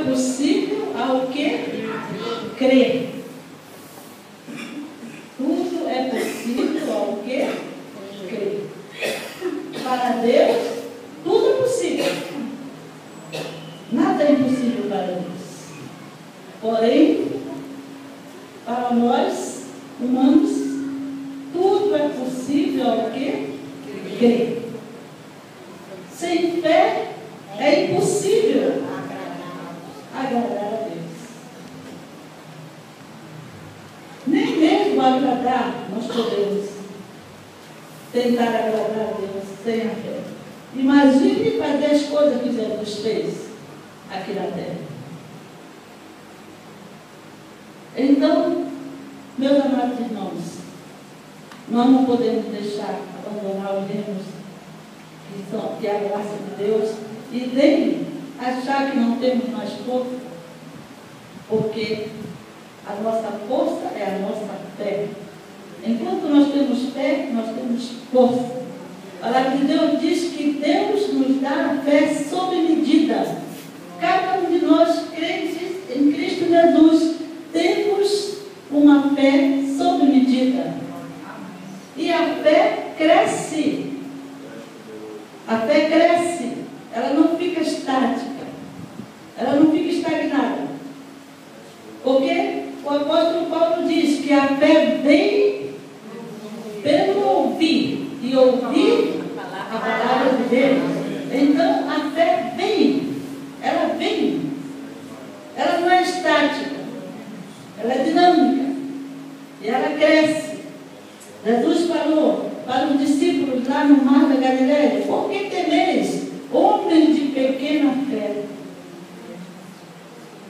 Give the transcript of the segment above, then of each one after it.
possível ao que crer. Tudo é possível ao que crer. Para Deus, tudo é possível. Nada é impossível para Deus. Porém, para nós, humanos, tudo é possível ao que crer. Sem fé é impossível agradar a Deus. Nem mesmo agradar nós podemos tentar agradar a Deus sem a fé. Imagine fazer as coisas que Jesus fez aqui na terra. Então, meus amados irmãos, nós não podemos deixar abandonar os reinos que é a graça de Deus e nem achar que não temos mais força, porque a nossa força é a nossa fé. Enquanto nós temos fé, nós temos força. A palavra de Deus diz que Deus nos dá a fé sob medida. Cada um de nós, crentes em Cristo Jesus, temos uma fé sob medida. E a fé cresce. A fé cresce. Ela não fica estática. Ela não fica estagnada. Porque o apóstolo Paulo diz que a fé vem pelo ouvir. E ouvir a palavra de Deus. Então a fé vem. Ela vem. Ela não é estática. Ela é dinâmica. E ela cresce. Jesus falou para os discípulos lá no mar da Galileia: por que temeis, homens de pequena fé?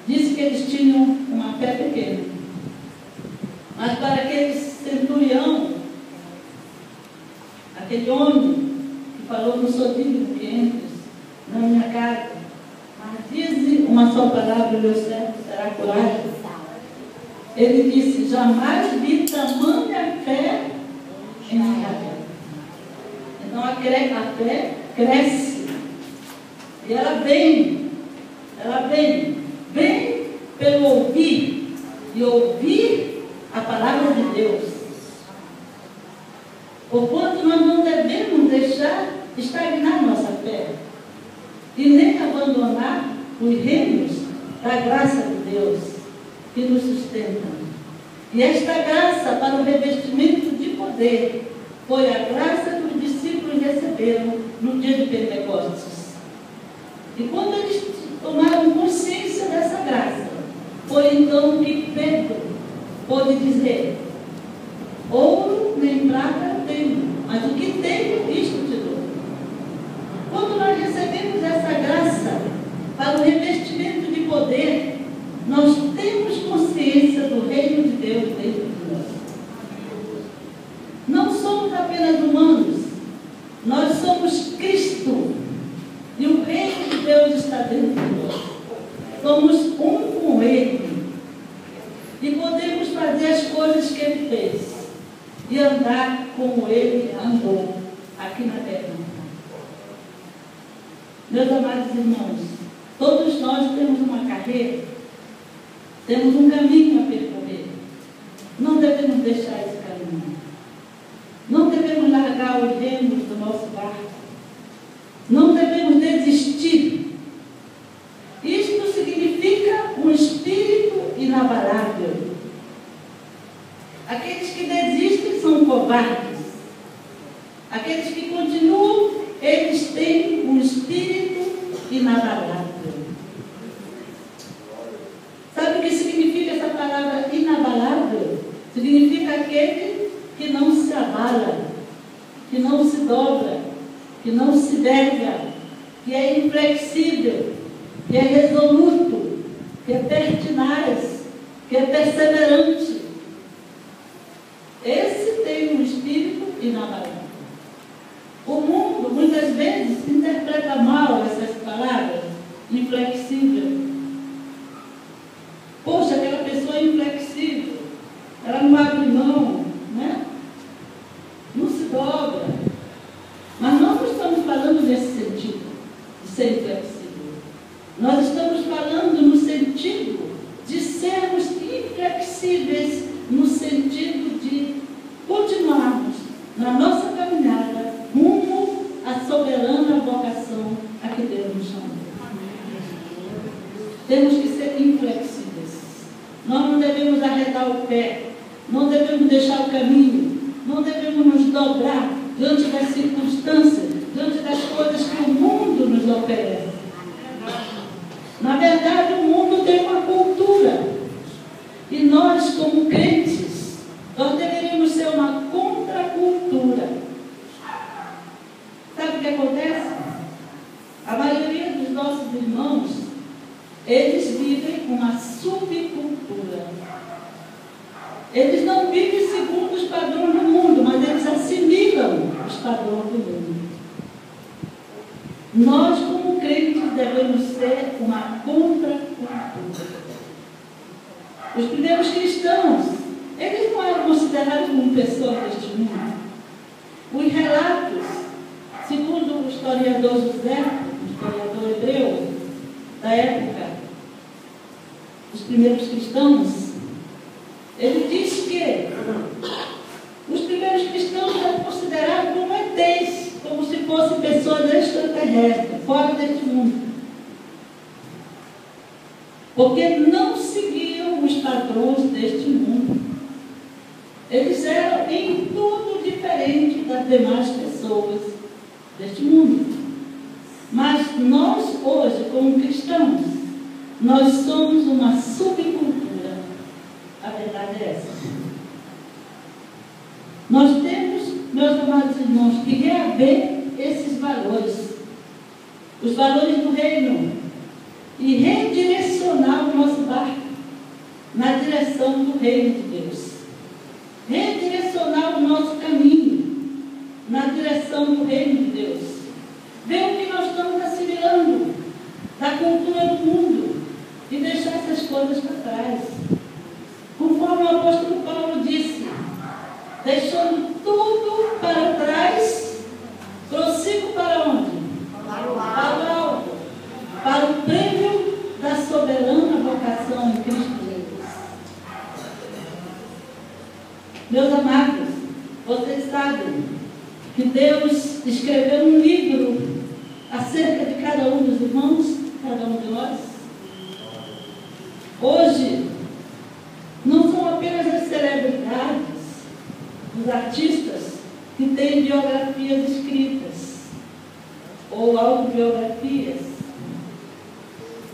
Disse que eles tinham uma fé pequena. Mas para aquele centurião, aquele homem que falou: não sou digno que entres na minha casa, mas dize uma só palavra, meu servo será curado. Ele disse: jamais vi tamanha fé em Israel. Então a fé cresce. E ela vem pelo ouvir, e ouvir a palavra de Deus. Porquanto nós não devemos deixar estagnar nossa fé, e nem abandonar os reinos da graça de Deus que nos sustentam. E esta graça para o revestimento de poder foi a graça que os discípulos receberam no dia de Pentecostes. E quando eles tomaram consciência dessa graça, foi então que Pedro pôde dizer: ouro nem prata eu tenho, mas o que tenho, isto te dou. Quando nós recebemos essa graça para o revestimento de poder, nós temos consciência do reino de Deus dentro de nós. Não somos apenas humanos, nós somos Cristo. E o reino de Deus está dentro de nós. Somos um com Ele. E podemos fazer as coisas que Ele fez. E andar como Ele andou aqui na terra. Meus amados irmãos, todos nós temos uma carreira, temos um caminho a percorrer. Não devemos deixar esse caminho. Não devemos largar os remos do nosso barco. Não devemos desistir. Isto significa um espírito inabalável. Aqueles que desistem são covardes. Aqueles que continuam, eles têm um espírito inabalável. Sabe o que significa essa palavra inabalável? Significa aquele que não se abala, que não se dobra, que não se nega, que é inflexível, que é resoluto, que é pertinaz, que é perseverante. Esse tem um espírito inabalável. O mundo, muitas vezes, interpreta mal essas palavras, inflexível. Poxa, aquela pessoa é inflexível, ela não abre mão, né? Não se dobra. Mas nós não estamos falando nesse sentido, de ser inflexível. Nós estamos falando no sentido temos que ser inflexíveis. Nós não devemos arredar o pé, não devemos deixar o caminho, não devemos nos dobrar diante das circunstâncias, diante das coisas que o mundo nos oferece. Na verdade, o mundo tem uma cultura. E nós, como crentes, nós deveríamos ser uma contracultura. Sabe o que acontece? A maioria dos nossos irmãos, eles vivem uma subcultura. Eles não vivem segundo os padrões do mundo, mas eles assimilam os padrões do mundo. Nós, como crentes, devemos ser uma contracultura. Os primeiros cristãos, eles não eram considerados como pessoas deste mundo. Os relatos, segundo o historiador José, o historiador hebreu da época, os primeiros cristãos, ele diz que os primeiros cristãos eram considerados como ETs, como se fossem pessoas extraterrestres, fora deste mundo. Porque não seguiam os padrões deste mundo. Eles eram em tudo diferente das demais pessoas deste mundo. Mas nós hoje, como cristãos, nós somos uma subcultura. A verdade é essa. Nós temos, meus amados irmãos, que reaver esses valores, os valores do reino, e redirecionar o nosso barco na direção do reino de Deus. Redirecionar o nosso caminho na direção do reino de Deus. Ver o que nós estamos assimilando da cultura do mundo e deixar essas coisas para trás. Conforme o apóstolo Paulo disse, deixando tudo para trás, prossigo para onde? Para o alto, para o prêmio da soberana vocação em Cristo Jesus. Meus amados, vocês sabem que Deus escreveu um livro acerca de cada um dos irmãos, cada um de nós. Hoje, não são apenas as celebridades, os artistas que têm biografias escritas ou autobiografias.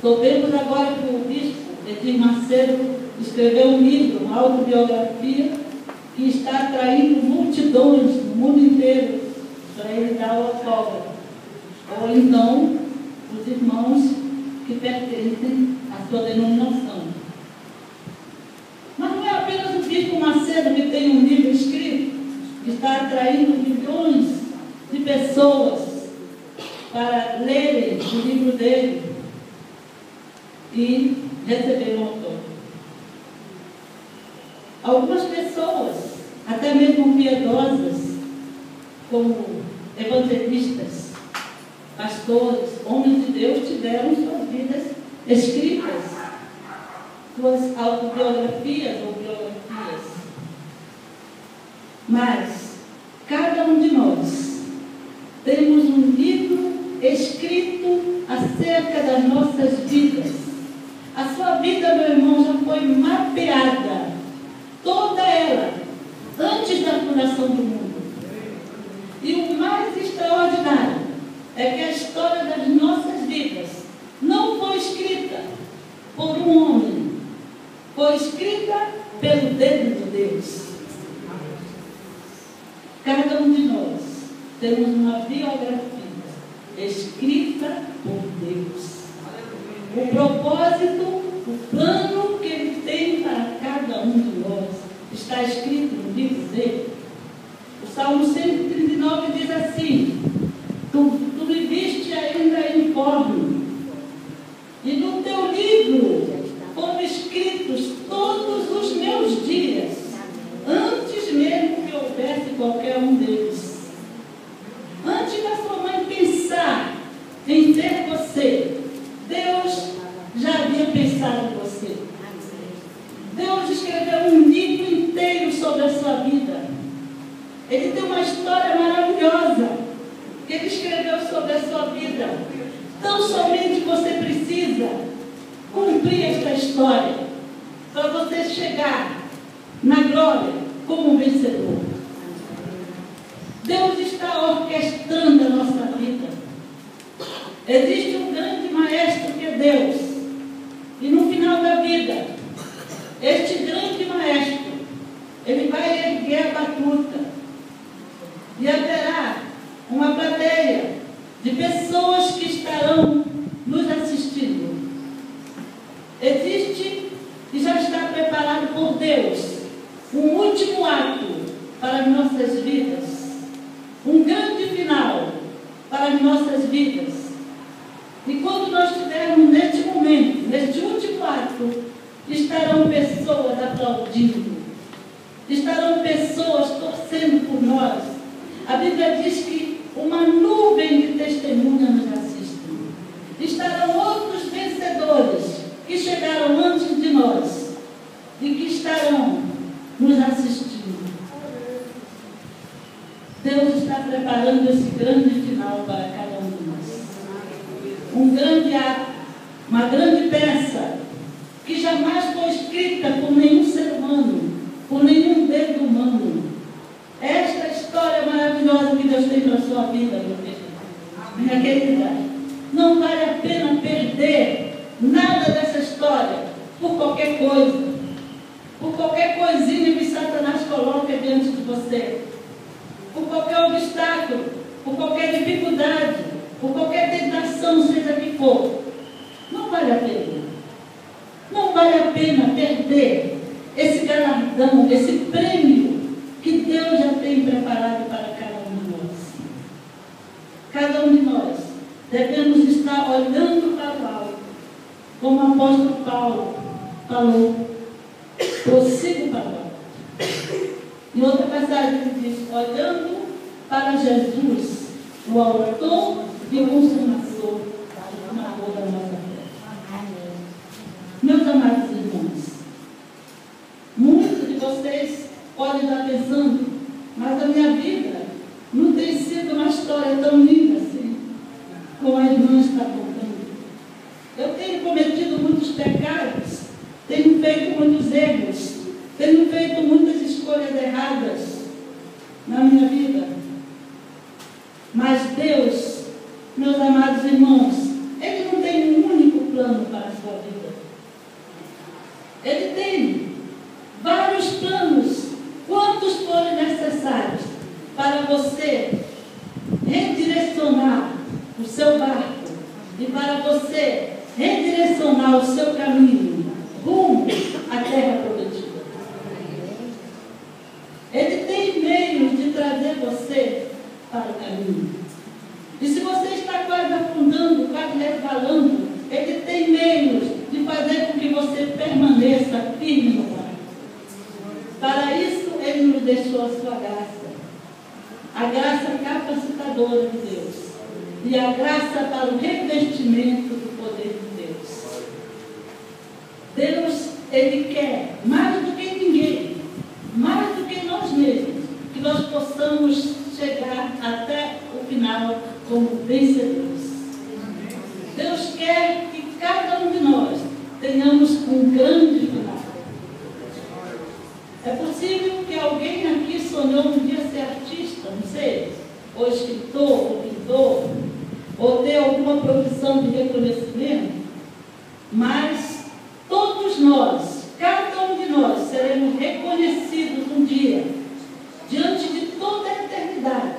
Soubemos agora que o bispo Edir Macedo escreveu um livro, uma autobiografia, que está atraindo multidões no mundo inteiro para ele dar o autógrafo. Ou então, os irmãos que pertencem à sua denominação. Mas não é apenas o bispo Macedo que tem um livro escrito, que está atraindo milhões de pessoas para lerem o livro dele e receber um autógrafo. Algumas pessoas, até mesmo piedosas, como evangelistas, pastores, homens de Deus, tiveram suas vidas escritas, suas autobiografias ou biografias. Mas cada um de nós temos um livro escrito acerca das nossas vidas. A sua vida, meu irmão, já foi mapeada, toda ela, antes da fundação do mundo. E o mais extraordinário é que a história das nossas vidas não foi escrita por um homem, foi escrita pelo dedo de Deus. Cada um de nós temos uma biografia escrita por Deus. O propósito, o plano que Ele tem para cada um de nós está escrito no livro dele. O Salmo 139 diz assim: Tu me viste ainda informe, e no teu livro foram escritos todos os meus dias, antes mesmo que houvesse qualquer um deles. Antes da sua mãe pensar em ter você, Deus já havia pensado em você. Deus escreveu um livro inteiro sobre a sua vida. Ele tem uma história maravilhosa que Ele escreveu sobre a sua vida. Tão somente você precisa, com cumprir esta história, para você chegar na glória como um vencedor. Deus está orquestrando a nossa vida. Existe um grande maestro que é Deus. E no final da vida, este grande maestro, ele vai erguer a batuta. E haverá uma plateia de pessoas que estarão nos assistindo. Existe e já está preparado por Deus um último ato para as nossas vidas. Um grande final para as nossas vidas. E quando nós estivermos neste momento, neste último ato, estarão pessoas aplaudindo, estarão pessoas torcendo por nós. A Bíblia diz que uma nuvem de testemunhas nos assiste. Estarão outros vencedores que chegaram antes de nós e que estarão nos assistindo. Deus está preparando esse grande final para cada um de nós. Um grande ato, uma grande peça que jamais foi escrita por nenhum ser humano, por nenhum dedo humano. Esta história maravilhosa que Deus tem para a sua vida, minha querida. Não vale a pena perder nada dessa história por qualquer coisa, por qualquer coisinha que Satanás coloca diante de você, por qualquer obstáculo, por qualquer dificuldade, por qualquer tentação, seja que for. Não vale a pena. Não vale a pena perder esse galardão, esse prêmio que Deus já tem preparado para cada um de nós. Cada um de nós devemos estar olhando para o alto, como o apóstolo Paulo falou, prossigo para o alto. Em outra passagem ele diz, olhando para Jesus, o autor e o consumador da nossa fé. Meus amados irmãos, muitos de vocês podem estar pensando, mas a minha vida não tem sido uma história tão linda assim, como a irmã está contando. Eu tenho cometido muitos pecados, tenho feito muitos erros, tenho feito muitas escolhas erradas na minha vida. Mas Deus, meus amados irmãos, Ele não tem um único plano para a sua vida. Ele tem vários planos, quantos forem necessários, para você redirecionar o seu barco e para você redirecionar o seu caminho rumo à terra prometida. Ele tem meios de trazer você para o caminho. E se você está quase afundando, quase resbalando, Ele tem meios de fazer com que você permaneça firme no barco. Para isso, Ele nos deixou a sua graça. A graça capacitadora de Deus. E a graça para o revestimento do poder de Deus. Deus, Ele quer, mais do que ninguém, mais do que nós mesmos, que nós possamos chegar até o final como vencedores. Deus quer que cada um de nós tenhamos um grande final. É possível que alguém aqui sonhou um dia ser artista, não sei, ou escritor, ou pintor, ou ter alguma profissão de reconhecimento, mas todos nós, cada um de nós, seremos reconhecidos um dia, diante de toda a eternidade,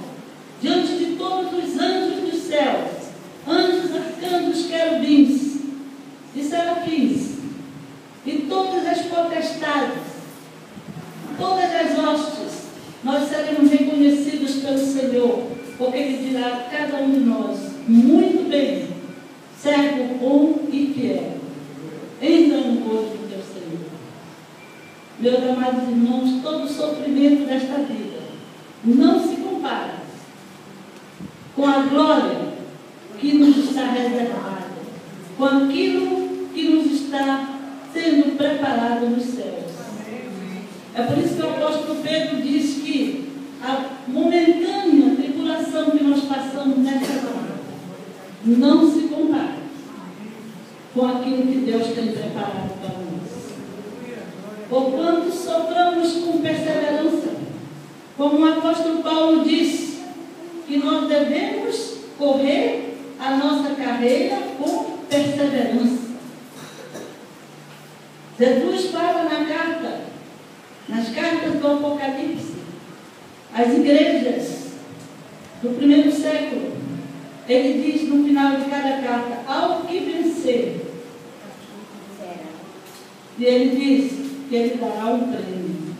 diante de todos os anjos dos céus, anjos, arcanjos, querubins e serafins, e todas as potestades, todas as hostes, nós seremos reconhecidos pelo Senhor, porque Ele dirá a cada um de nós, muito bem, servo bom e fiel, entra no gozo do teu Senhor. Meus amados irmãos, todo o sofrimento desta vida não se compara com a glória que nos está reservada, com aquilo que nos está sendo preparado nos céus. É por isso que o apóstolo Pedro diz que a momentânea tribulação que nós passamos nessa hora não se compara com aquilo que Deus Deus tem preparado para nós. Porquanto soframos com perseverança, como o apóstolo Paulo diz, que nós devemos correr a nossa carreira com perseverança. Jesus fala nas cartas do Apocalipse, às igrejas do primeiro século, ele diz no final de cada carta, ao que vencer. E ele diz que ele dará um prêmio.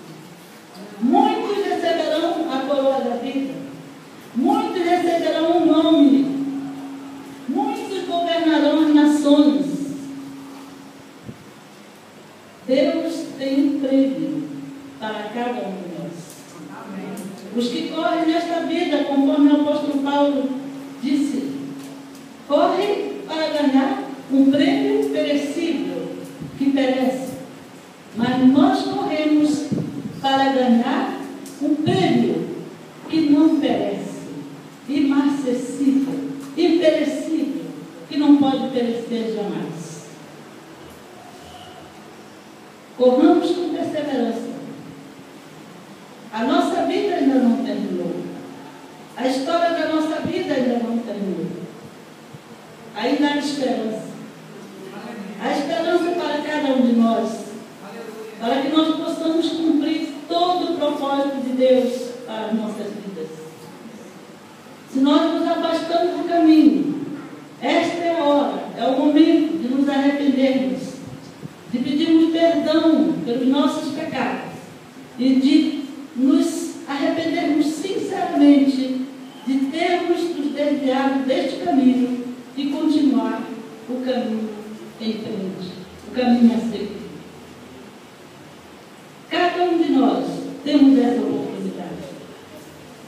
Muitos receberão a coroa da vida. Muitos receberão um nome. Muitos governarão as nações. Deus tem um prêmio para cada um de nós. Amém. Os que correm nesta vida, conforme o apóstolo Paulo disse, correm para ganhar um prêmio perecível, que perece. Mas nós corremos para ganhar um prêmio que não perece, imarcessível, imperecível, que não pode perecer jamais. Corramos com perseverança. A nossa vida ainda não terminou. A história da nossa vida ainda não terminou. Ainda há esperança. Há esperança para cada um de nós, para que nós possamos cumprir todo o propósito de Deus para as nossas vidas. Se nós nos afastamos do caminho, esta é a hora, é o momento de nos arrependermos, de pedirmos perdão pelos nossos pecados e de nos arrependermos sinceramente de termos nos desviado deste caminho e continuar o caminho em frente, o caminho a seguir. Cada um de nós temos essa oportunidade.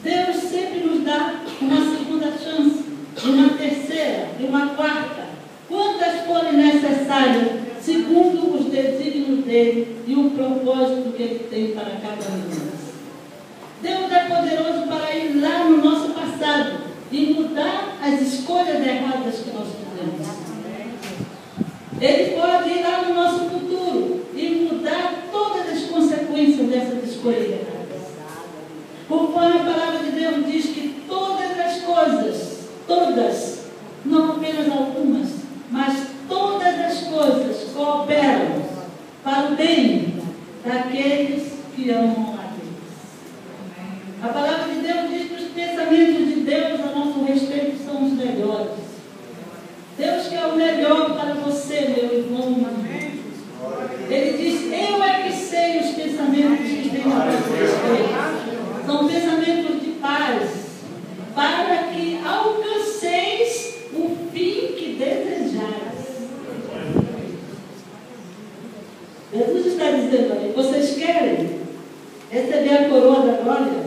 Deus sempre nos dá uma segunda chance, uma terceira e uma quarta, quantas forem necessárias, segundo os desígnios dele e o propósito que ele tem para cada um de nós. Deus é poderoso para ir lá no nosso passado e mudar as escolhas erradas que nós fizemos. Ele pode ir lá no nosso futuro e mudar todas as consequências dessas escolhas erradas. Conforme a palavra de Deus diz que todas as coisas, todas, não apenas algumas, mas todas as coisas cooperam para o bem daqueles que amam a Deus. A palavra de Deus diz que os pensamentos de Deus a nosso respeito são os melhores. Deus quer o melhor para você, meu irmão. Ele diz, eu é que sei os pensamentos que têm a vosso respeito. São pensamentos de paz, para que alcanceis o fim que desejares. Jesus está dizendo ali, vocês querem receber a coroa da glória?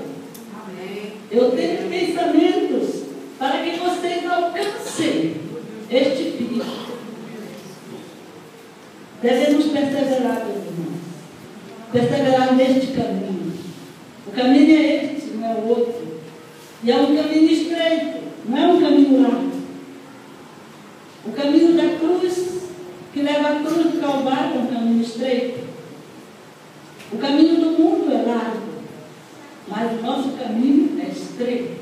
Amém. Eu tenho pensamentos para que vocês alcancem este fim. Devemos perseverar, meus irmãos. Perseverar neste caminho. O caminho é este, não é o outro. E é um caminho estreito, não é um caminho largo. O caminho da cruz, que leva à cruz do Calvário, é um caminho estreito. O caminho do mundo é largo, mas o nosso caminho é estreito.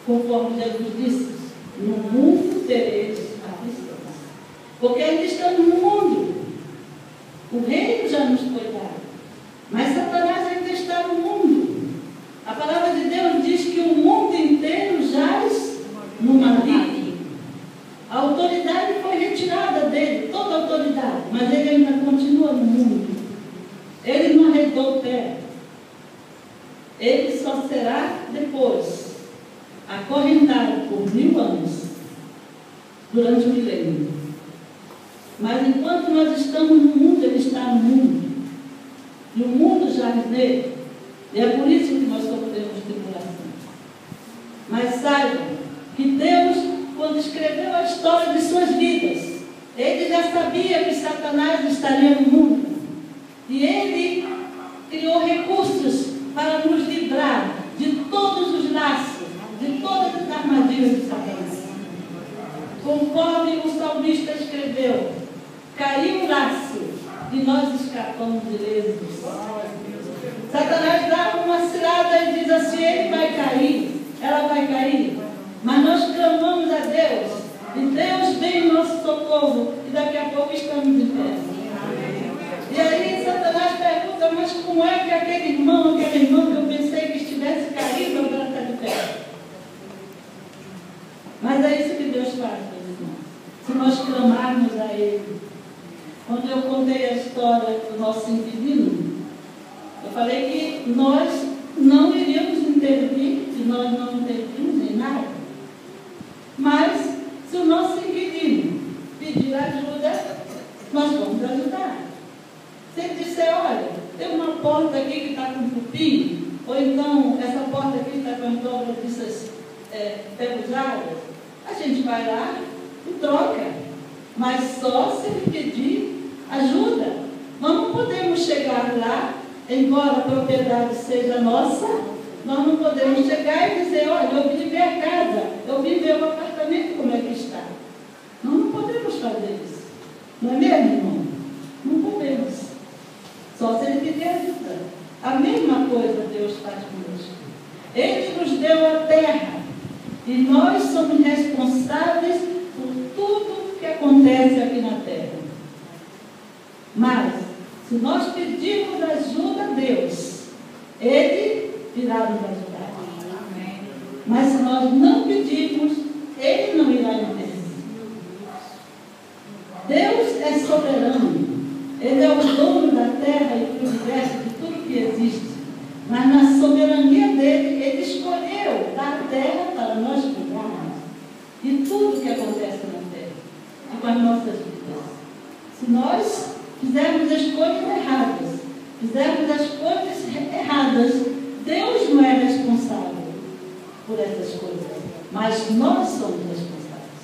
Conforme Jesus disse, no mundo tereis aflições. Porque ainda estamos no mundo. O reino já nos foi dado, mas Satanás ainda está no mundo. A palavra de Deus diz que o mundo inteiro jaz no maligno. A autoridade foi retirada dele, toda a autoridade, mas ele ainda continua no mundo. Ele não arredou o pé. Ele só será depois acorrentado por 1000 anos, durante o milênio. Mas enquanto nós estamos no mundo, ele está no mundo. E o mundo jaz nele. E é por isso que nós sofremos tribulação. Mas saibam que Deus, quando escreveu a história de suas vidas, ele já sabia que Satanás estaria no mundo. E ele criou recursos para nos livrar de todos os laços, de todas as armadilhas de Satanás. Conforme o salmista escreveu, caiu lá e nós escapamos ilesos. Satanás dá uma cilada e diz assim: ele vai cair, ela vai cair. Mas nós clamamos a Deus, e Deus vem em nosso socorro, e daqui a pouco estamos em pé. E aí Satanás pergunta: mas como é que aquele irmão, aquela irmã que eu pensei que estivesse caído, agora está de pé? Mas é isso que Deus faz, meus irmãos. Se nós clamarmos a Ele. Quando eu contei a história do nosso inquilino, eu falei que nós não iríamos intervir, se nós não intervimos em nada. Mas, se o nosso inquilino pedir ajuda, nós vamos ajudar. Se ele disser: olha, tem uma porta aqui que está com cupim, ou então essa porta aqui está com as dobradiças pegujadas, a gente vai lá e troca. Mas só se ele pedir ajuda. Nós não podemos chegar lá, embora a propriedade seja nossa, nós não podemos chegar e dizer: olha, eu vim ver a casa, eu vim ver o apartamento como é que está. Nós não podemos fazer isso. Não é mesmo, irmão? Não podemos. Só se ele pedir ajuda. A mesma coisa Deus faz conosco. Ele nos deu a terra e nós somos responsáveis por tudo que acontece aqui na terra. Mas, se nós pedirmos ajuda a Deus, Ele irá nos ajudar. Mas se nós não pedirmos, Ele não irá intervir. Deus é soberano. Ele é o dono da terra e do universo, de tudo que existe. Mas na soberania dele, Ele escolheu dar a terra para nós cuidarmos. E tudo que acontece na terra, e com as nossas vidas. Se nós fizermos escolhas erradas, fizermos as coisas erradas, Deus não é responsável por essas coisas, mas nós somos responsáveis.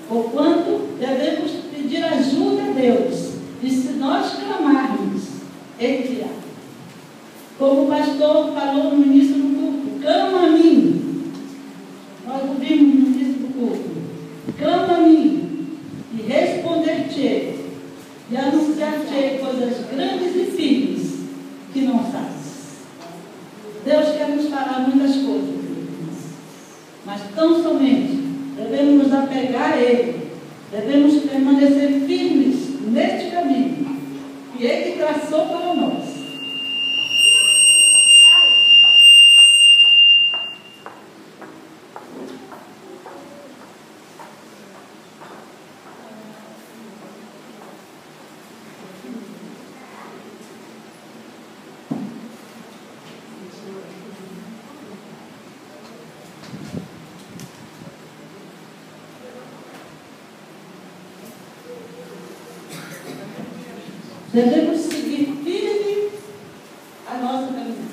Porquanto devemos pedir ajuda a Deus, e se nós clamarmos, Ele dirá. Como o pastor falou no início do culto: clama a mim. Nós ouvimos no início do culto: clama a mim, e responder-te-ei, e anunciar-te-ei coisas grandes e firmes que não sabes. Deus quer nos falar muitas coisas, mas tão somente devemos nos apegar a Ele, devemos permanecer firmes neste caminho que Ele traçou para nós. Devemos seguir firme a nossa caminhada.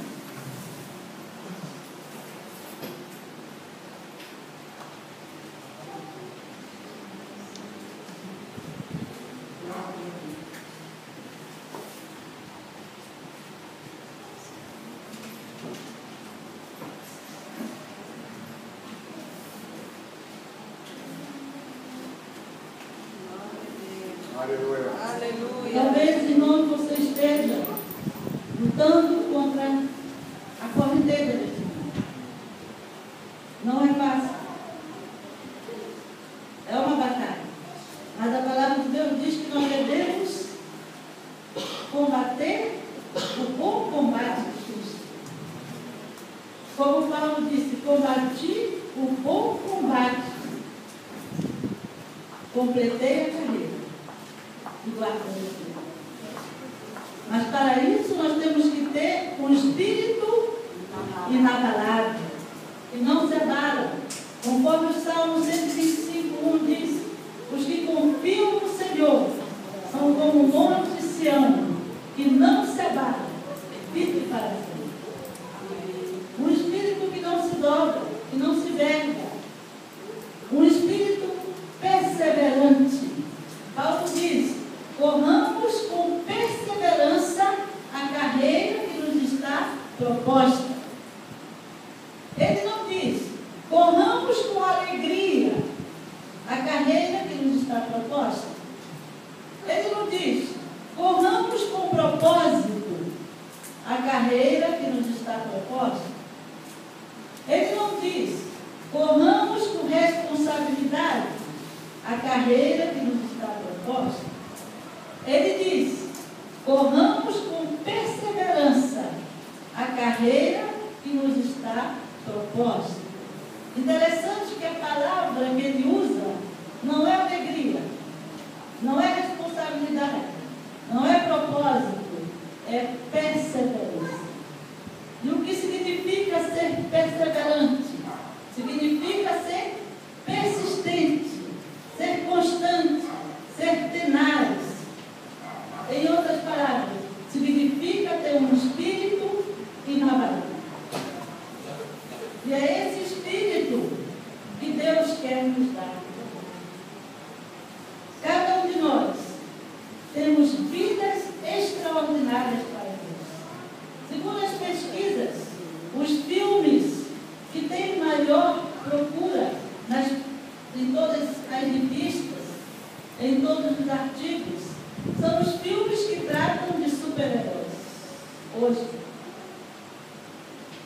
Aleluia. Talvez, irmão, você esteja lutando contra a correnteza desse mundo. Não é fácil. É uma batalha. Mas a palavra de Deus diz que nós devemos combater o bom combate de Cristo. Como Paulo disse: combati o bom combate, completei a carreira e guardei a vida. Mas para isso nós temos que ter um espírito inabalável, que não se abala. Conforme o Salmo 125:1 diz: os que confiam no Senhor são como o monte de Sião, que não se abala, fique para sempre. Um espírito que não se dobra, que não se verga. Um espírito perseverante. Paulo diz: corramos com perseverança a carreira que nos está proposta. Ele não diz: corramos com alegria a carreira que nos está proposta. Ele não diz: corramos carreira que nos está proposta. Ele não diz, corramos com responsabilidade a carreira que nos está proposta. Ele diz, corramos com perseverança a carreira que nos está proposta. Interessante que a palavra que ele usa não é alegria, não é responsabilidade, não é propósito, é perseverança. E o que significa ser perseverante? Significa ser persistente, ser constante, ser tenaz. Em outras palavras, significa ter um espírito inabalável. E é esse espírito que Deus quer nos dar. Cada um de nós temos vidas extraordinárias para Deus. Segundo as pesquisas, os filmes que têm maior procura em todas as revistas, em todos os artigos, são os filmes que tratam de super-heróis. Hoje.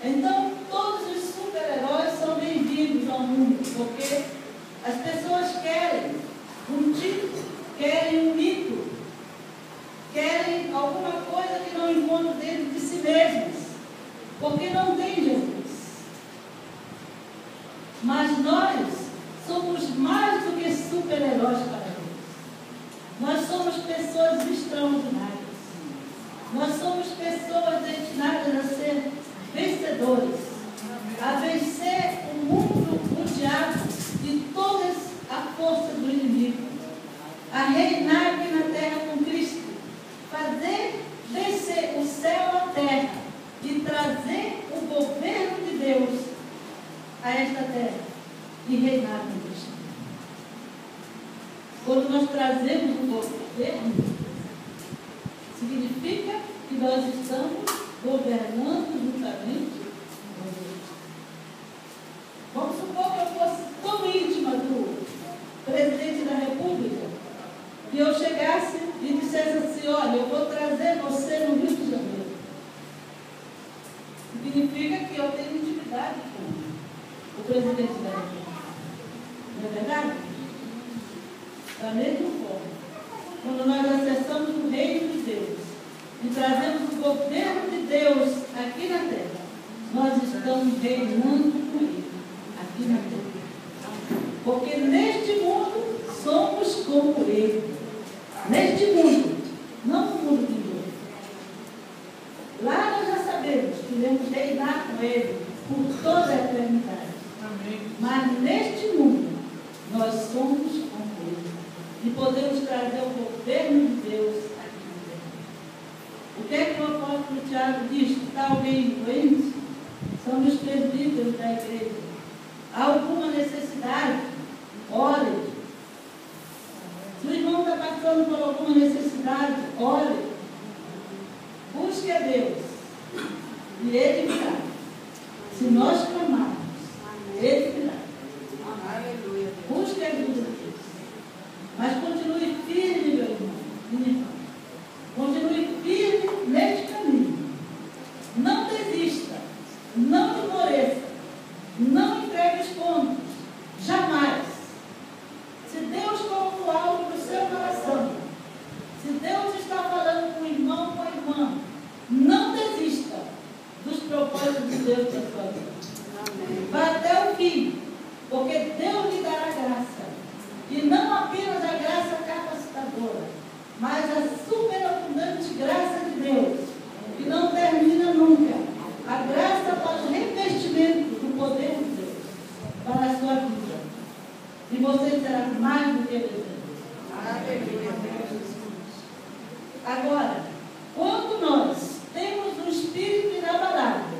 Então, todos os super-heróis são bem-vindos ao mundo, porque as pessoas querem um título, querem um mito, querem alguma coisa que não encontram dentro de si mesmos, porque não tem Jesus. Mas nós somos mais do que super-heróis para Deus. Nós somos pessoas extraordinárias. Nós somos pessoas destinadas a ser vencedores, a vencer o mundo, o diabo e toda a força do inimigo, a reinar aqui na terra com Cristo, fazer descer o céu à terra e trazer o governo de Deus a esta terra e reinar com Cristo. Quando nós trazemos o governo, significa que nós estamos governando juntamente com Deus. Vamos supor que eu fosse tão íntima do presidente da República que eu chegasse e dissesse assim, olha, eu vou trazer você no Rio de Janeiro. Significa que eu tenho intimidade com o presidente da República. Não é verdade? Da mesma forma, quando nós acessamos o reino de Deus e trazemos o governo de Deus aqui na terra, nós estamos reinando com Ele aqui na terra. Porque neste mundo somos como Ele. Neste mundo, não no mundo de Deus. Lá nós já sabemos que iremos reinar com Ele por toda a eternidade. Amém. Mas neste mundo, nós somos como Ele. E podemos trazer o governo de Deus aqui na terra. O que é que o apóstolo Tiago diz? Está alguém doente? São os presbíteros da igreja. Há alguma necessidade? Ore. Se o irmão está passando por alguma necessidade, ore. Busque a Deus. E Ele virá. Se nós clamarmos, Ele virá. Aleluia. Busque a ajuda de Deus. Mas continue firme, meu irmão, minha irmã. Continue firme neste caminho. Não desista. Não esmoreça. Não entregue os pontos. Jamais. Se Deus colocou algo no seu coração, se Deus está falando com o irmão, com a irmã, não desista dos propósitos de Deus para a sua vida. Vá até o fim, porque Deus lhe dará graça. E não apenas a graça capacitadora, mas a superabundante graça de Deus, que não termina nunca. A graça para o revestimento do poder de Deus para a sua vida. E você será mais do que vencedor. Agora, quando nós temos um espírito inabalável,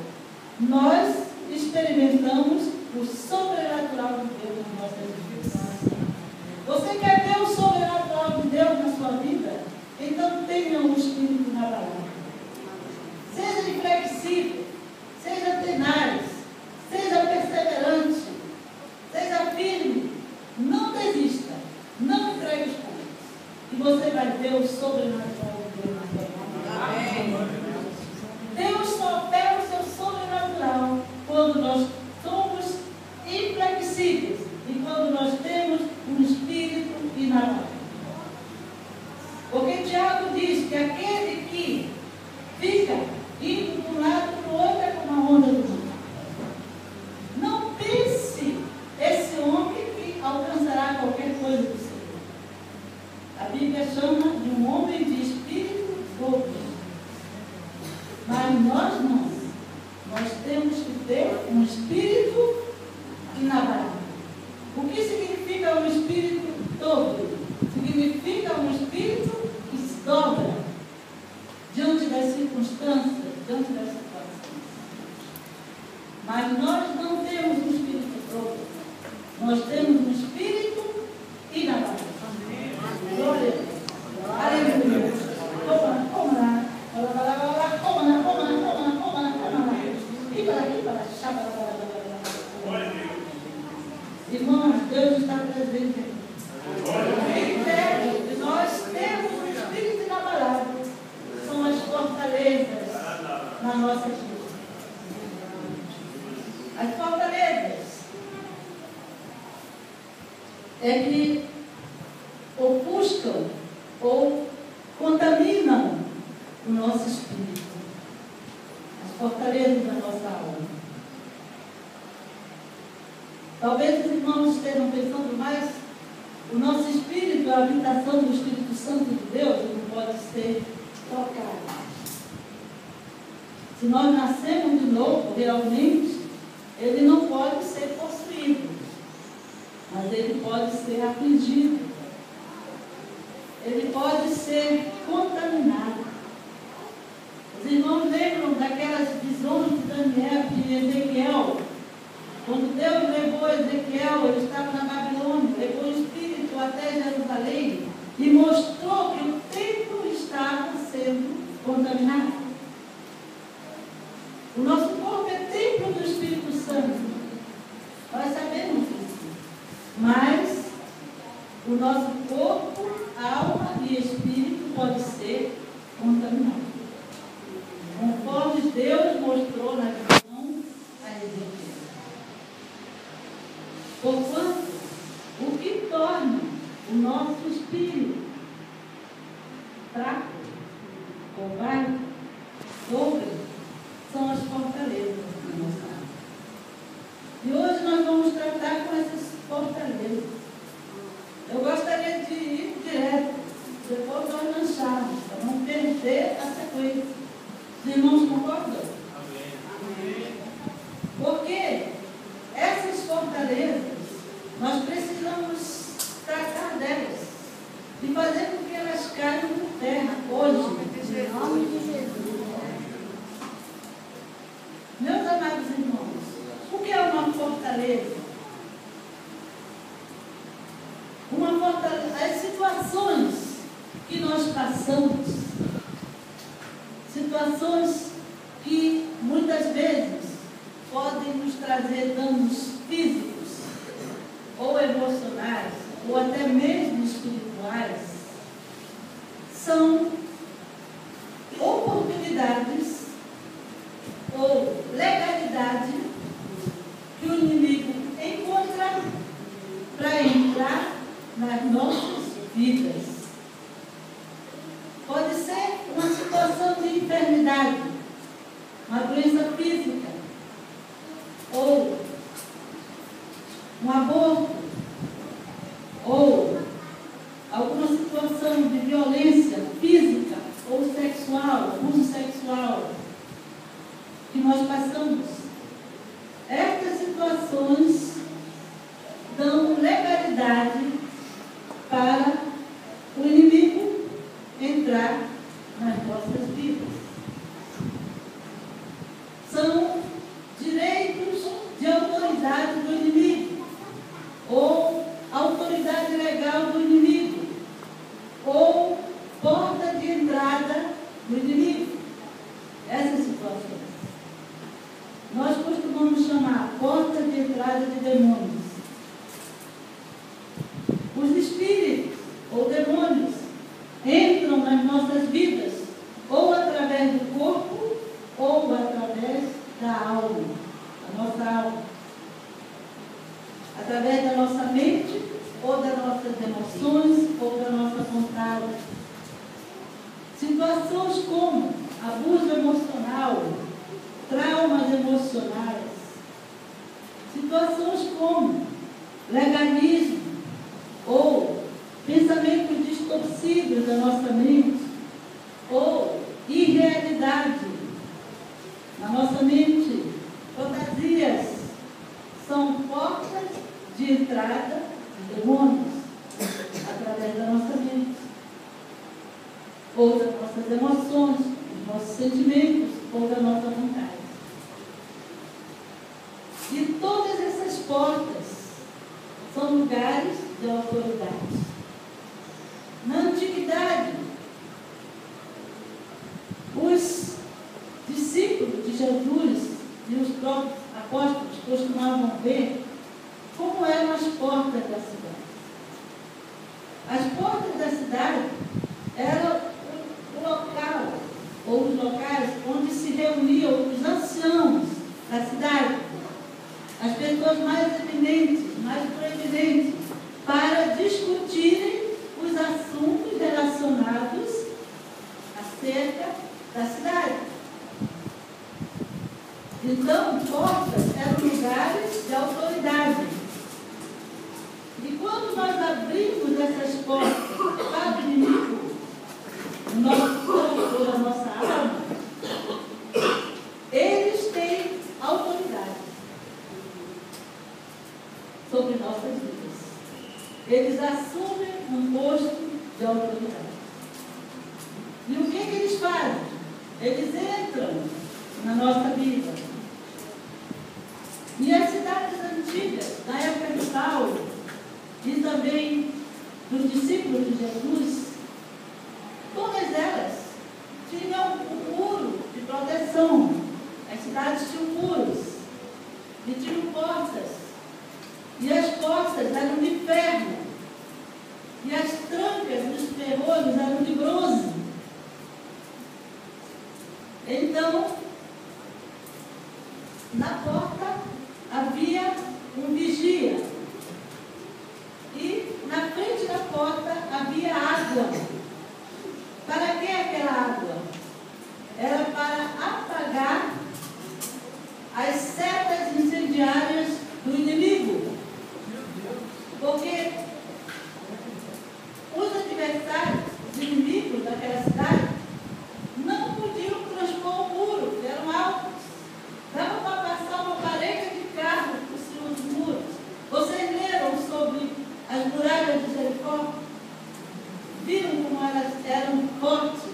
nós experimentamos o sobrenatural de Deus nas nossas vidas. Você quer ver o sobrenatural de Deus na sua vida? Então tenha um espírito inabalável. Seja inflexível, seja tenaz, seja perseverante, seja firme. Não desista, não entregue os pontos. E você vai ver o sobrenatural de Deus na sua vida. Deus só circunstâncias, diante das situações. Mas nós não temos um espírito próprio. Nós temos um espírito inabalável. Glória a Deus. Aleluia. Irmãos, Deus está presente aqui. E nós temos um espírito inabalável. São as fortalezas na nossa vida. As fortalezas é que ofuscam ou contaminam o nosso espírito. As fortalezas da nossa alma. Talvez os irmãos estejam pensando, mas o nosso espírito, a habitação do Espírito Santo de Deus, não pode ser tocado. Se nós nascemos de novo, realmente, ele não pode ser possuído, mas ele pode ser afligido. Ele pode ser contaminado. Os irmãos lembram daquelas visões de Ezequiel? Quando Deus levou Ezequiel, ele estava na Babilônia, levou o Espírito até Jerusalém e mostrou que o templo estava sendo contaminado. O nosso corpo é templo do Espírito Santo. Nós sabemos disso. Mas o nosso corpo, alma e espírito pode ser contaminado. Conforme Deus mostrou na visão a Ezequiel. Porquanto, o que torna o nosso espírito fraco, covarde, dobre, são as fortalezas da nossa alma. E hoje nós vamos tratar com essas fortalezas. Eu gostaria de ir direto, depois nós lançarmos, para não perder a sequência. Os irmãos concordam? Amém. Porque essas fortalezas, nós precisamos tratar delas e fazer com que elas caiam por terra hoje, em nome de Jesus. Meus amados irmãos, o que é uma fortaleza? Uma fortaleza, as situações que nós passamos, situações que muitas vezes podem nos trazer danos físicos, ou emocionais, ou até mesmo espirituais, são oportunidades ou legalidade que o inimigo encontra para entrar nas nossas vidas. Pode ser uma situação de enfermidade, uma doença física, ou um aborto, ou alguma situação de violência física ou sexual, abuso sexual, que nós passamos. Estas situações dão legalidade para o inimigo entrar nas nossas vidas. São direitos de autoridade do inimigo, ou autoridade legal do inimigo, ou porta de entrada do inimigo. Essas situações nós costumamos chamar porta de entrada de demônios. Os espíritos ou demônios entram nas nossas vidas, ou através do corpo, ou através da alma, da nossa alma. Através da nossa mente, ou das nossas emoções, ou da nossa vontade. Situações como abuso emocional, traumas emocionais, situações como legalismo, ou pensamentos distorcidos da nossa mente, ou irrealidade na nossa mente, fantasias, são portas de entrada de demônios através da nossa mente, ou das nossas emoções, dos nossos sentimentos ou da nossa vontade. E todas essas portas são lugares de autoridade. Na antiguidade, os discípulos de Jesus e os próprios apóstolos costumavam ver como eram as portas da cidade. As portas da cidade eram o local, ou os locais, onde se reuniam os anciãos da cidade, as pessoas mais eminentes, mais proeminentes, para discutirem os assuntos relacionados acerca da cidade. Então, portas eram lugares de autoridade. E quando nós abrimos essas portas para o inimigo, o nosso corpo ou a nossa alma, eles têm autoridade sobre nossas vidas. Eles assumem um posto de autoridade. E o que eles fazem? Eles entram na nossa vida. E as cidades antigas, na época de Paulo, e também dos discípulos de Jesus, todas elas tinham um muro de proteção. As cidades tinham muros e tinham portas. E as portas eram de ferro. E as trancas dos ferrolhos eram de bronze. Então, na porta havia um vigia. E na frente da porta havia água. Para que aquela água? Era para apagar as setas incendiárias do inimigo. Porque os adversários, os inimigos daquela cidade, não podiam transpor o muro, eram altos. Dava para passar uma parede de carro por cima dos muros. Vocês leram sobre as muralhas de Jericó? Viram como elas eram fortes?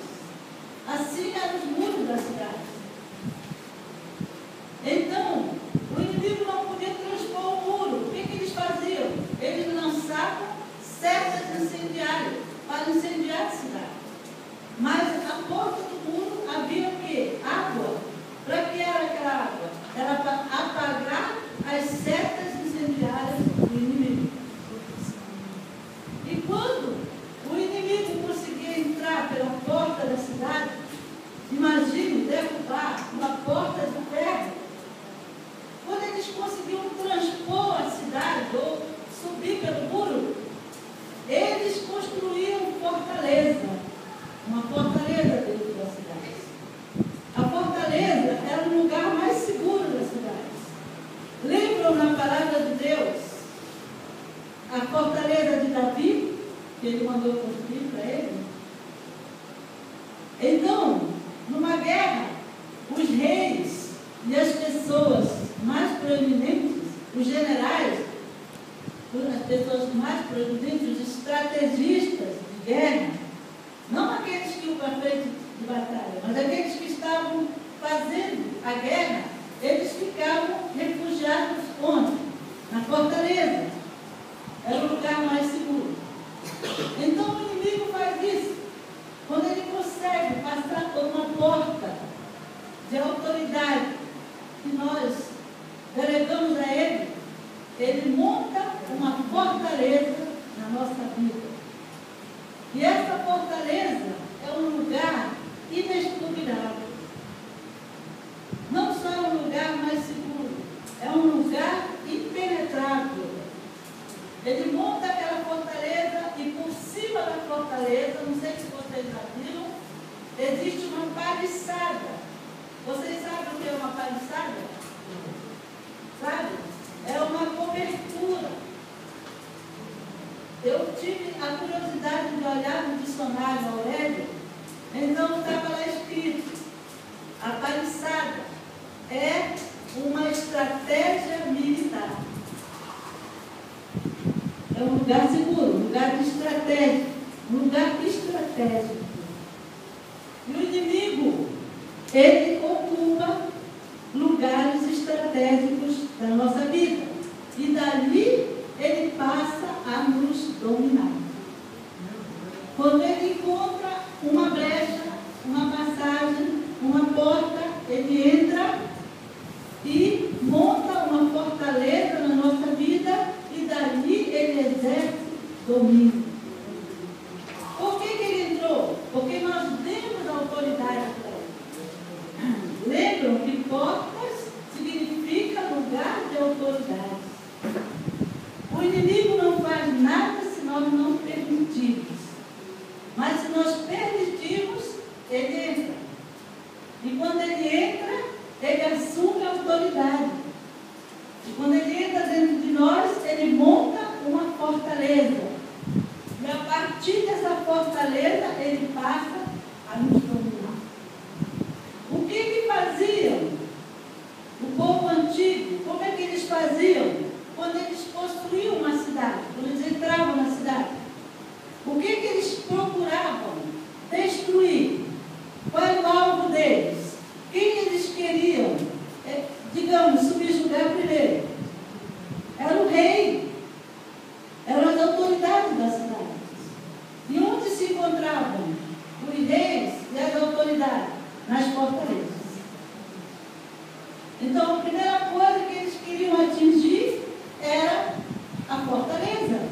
Assim eram os muros da cidade. Então, o inimigo não podia transpor o muro. O que eles faziam? Eles lançavam setas incendiárias para incendiar a cidade. Mas à porta do muro havia o quê? Água. Para que era aquela água? Era para apagar as setas incendiárias do inimigo. E quando o inimigo conseguia entrar pela porta da cidade, imagine derrubar uma porta de ferro. Quando eles conseguiam transpor a cidade ou subir pelo muro, eles construíam fortaleza. Uma fortaleza dentro da cidade. A fortaleza era o lugar mais seguro da cidade. Lembram na palavra de Deus a fortaleza de Davi, que ele mandou construir para ele? Então, numa guerra, os reis e as pessoas mais proeminentes, os generais, as pessoas mais proeminentes, os estrategistas de guerra, não aqueles que iam para frente de batalha, mas aqueles que estavam fazendo a guerra, eles ficavam refugiados onde? Na fortaleza. Era o lugar mais seguro. Então o inimigo faz isso. Quando ele consegue passar por uma porta de autoridade que nós delegamos a ele, ele monta uma fortaleza na nossa vida. E essa fortaleza é um lugar inexpugnável. Não só é um lugar mais seguro, é um lugar impenetrável. Ele monta aquela fortaleza e por cima da fortaleza, não sei se vocês já viram, existe uma paliçada. Vocês sabem o que é uma paliçada? Sabe? É uma cobertura. Eu tive a curiosidade de olhar no dicionário Aurélio, então estava lá escrito: a paliçada é uma estratégia militar. É um lugar seguro, um lugar de estratégia, um lugar estratégico. E o inimigo, ele ocupa lugares estratégicos da nossa vida. E dali ele passa a nos dominar. Quando ele encontra uma brecha, uma passagem, uma porta, ele entra e monta uma fortaleza na nossa vida e dali ele exerce domínio. Por que ele entrou? Porque nós demos autoridade para ele. Lembram que portas significa lugar de autoridade. O inimigo não faz nada se nós não permitirmos. Mas se nós permitirmos, ele entra. E quando ele entra, ele assume a autoridade. E quando ele entra dentro de nós, ele monta uma fortaleza. E a partir dessa fortaleza, ele passa a nos dominar. O que faziam o povo antigo? Como é que eles faziam? Quando eles construíam uma cidade, quando eles entravam na cidade. O que eles procuravam? Destruir. Qual era o alvo deles? Quem eles queriam, digamos, subjugar primeiro? Era o rei. Eram as autoridades da cidade. E onde se encontravam os reis e as autoridades? Nas fortalezas. Então, a primeira coisa que eles queriam atingir era a fortaleza.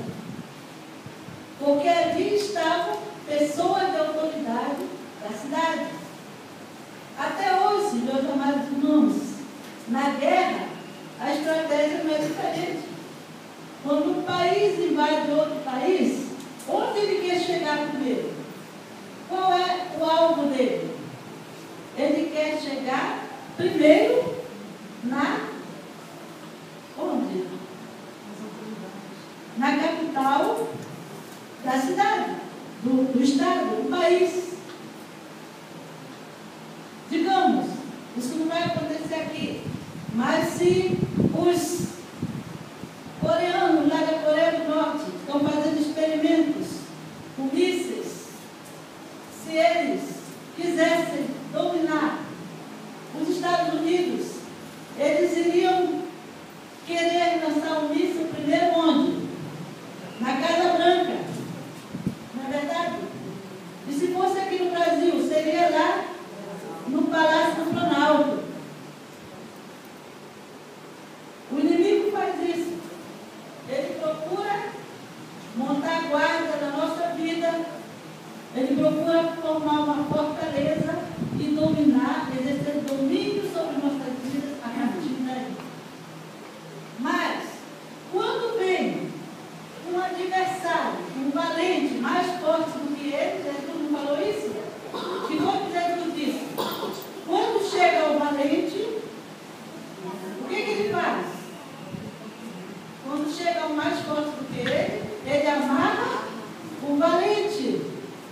Porque ali estavam pessoas de autoridade da cidade. Até hoje, meus amados irmãos, na guerra, a estratégia não é diferente. Quando um país invade outro país, onde ele quer chegar primeiro? Qual é o alvo dele? Ele quer chegar primeiro onde? Na capital da cidade, do estado, do país. Digamos, isso não vai acontecer aqui, mas se os coreanos lá da Coreia do Norte estão fazendo experimentos com mísseis, se eles quisessem dominar os Estados Unidos, eles iriam querer lançar um míssil primeiro onde? Na Casa Branca. Não é verdade? E se fosse aqui no Brasil, seria lá no Palácio do Planalto. O inimigo faz isso. Ele procura montar guarda na nossa vida. Ele procura formar uma fortaleza e dominar, exercer domínio sobre nossas vidas a partir daí. Mas, quando vem um adversário, um valente, mais forte do que ele, Jesus não falou isso? Que quando Jesus disse, quando chega o valente, o que ele faz? Quando chega o mais forte do que ele amarra o valente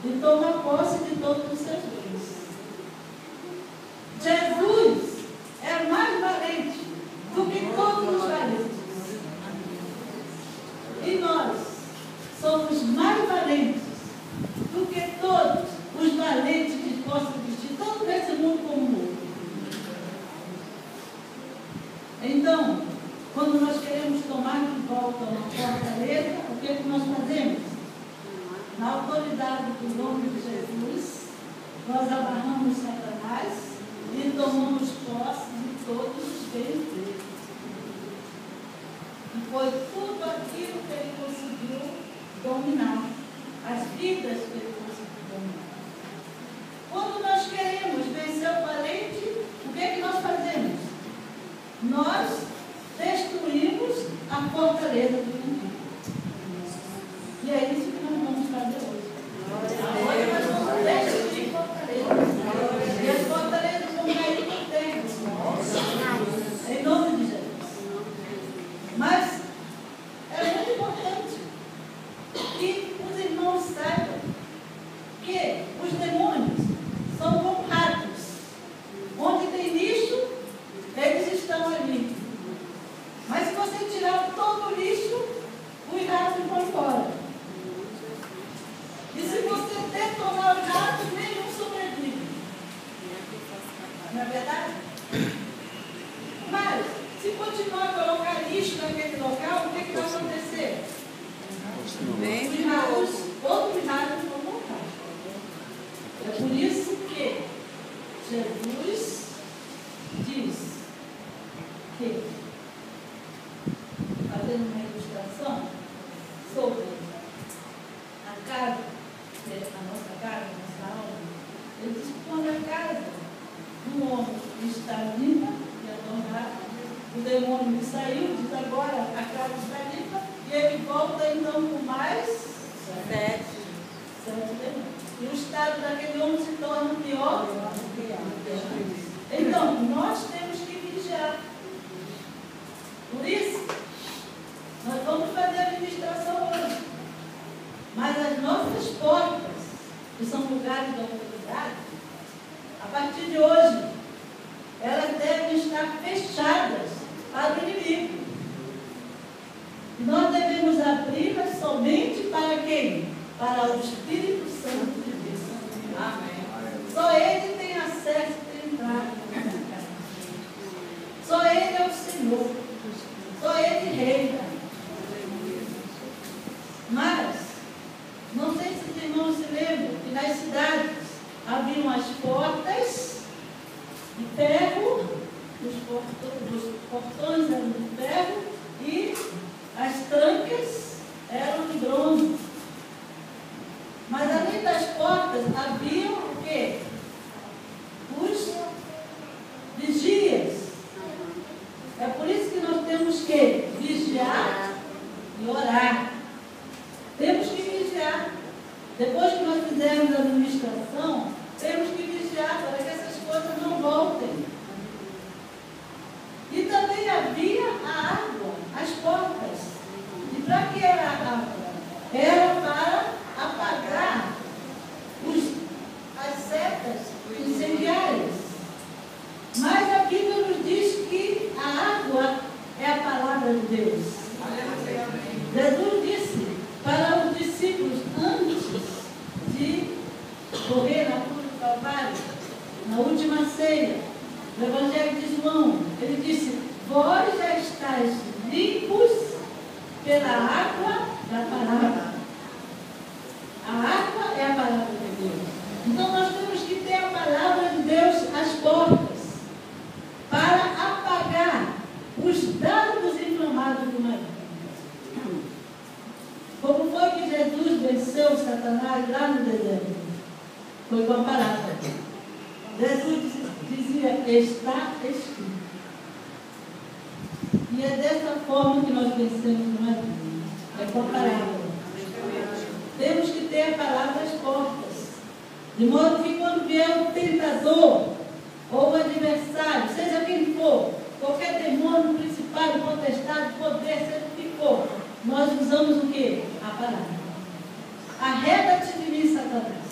e toma posse de todos os seus bens. Jesus é mais valente do que todos os valentes. E nós somos mais valentes do que todos os valentes que possam existir, tanto nesse mundo como no outro. Então, quando nós queremos tomar de volta uma fortaleza, o que é que nós fazemos? Na autoridade do nome de Jesus, nós amarramos Satanás e tomamos posse de todos os bens dele. E foi tudo aquilo que ele conseguiu dominar, as vidas que ele conseguiu dominar. Quando nós queremos vencer o valente, o que é que nós fazemos? Nós destruímos a fortaleza do inimigo. E é isso que nós vamos fazer hoje. Hoje nós vamos destruir fortalezas. E as fortalezas vão cair por terra. Em nome de Jesus. Mas é muito importante que os irmãos saibam que os demônios são como ratos. Onde tem lixo, eles estão ali. Mas se você tirar todo o lixo, Não é verdade? Mas, se continuar a colocar lixo naquele local, o que vai acontecer? Outros ratos vão voltar. É por isso que Jesus diz que, fazendo uma ilustração sobre a casa, a nossa casa, a nossa alma, ele diz que quando a casa do homem está limpa e adornada, o demônio que saiu diz agora a casa está limpa e ele volta então com mais 7 demônios. E o estado daquele homem se torna pior. Então, nós temos que vigiar. Por isso, nós vamos fazer a administração hoje. Mas as nossas portas, que são lugares de autoridade, a partir de hoje, elas devem estar fechadas para o inimigo. E nós devemos abri-las somente para quem? Para o Espírito Santo de Deus. Amém. Só Ele tem acesso, tem entrada na nossa casa. Só Ele é o Senhor. Só Ele reina. Mas, não sei se os irmãos se lembram que nas cidades haviam as portas de ferro, os portões eram de ferro e as trancas eram de bronze. Mas além das portas haviam o quê? Os vigias. É por isso que nós temos que vigiar e orar. Temos que vigiar. Depois que nós fizermos a administração, temos que vigiar para que essas coisas não voltem. E também havia a água, as portas. E para que era a água? Era para apagar as setas incendiárias. Mas a Bíblia nos diz que a água é a palavra de Deus. Jesus disse para os discípulos antes de morrer na cruz do Calvário, na última ceia, no Evangelho de João, ele disse: vós já estáis limpos pela água da palavra. A água é a palavra de Deus. Então nós temos que ter a palavra de Deus às portas para apagar os dardos inflamados do maligno. Como foi que Jesus venceu Satanás lá no deserto? Foi com a palavra. Jesus dizia: está escrito. E é dessa forma que nós vencemos o maligno. É com a palavra. Temos que ter a palavra às portas. De modo que quando vier o tentador ou o adversário, seja quem for, qualquer demônio, principado, potestade, poder, seja o que for, nós usamos o quê? A palavra. Arreda-te de mim, Satanás.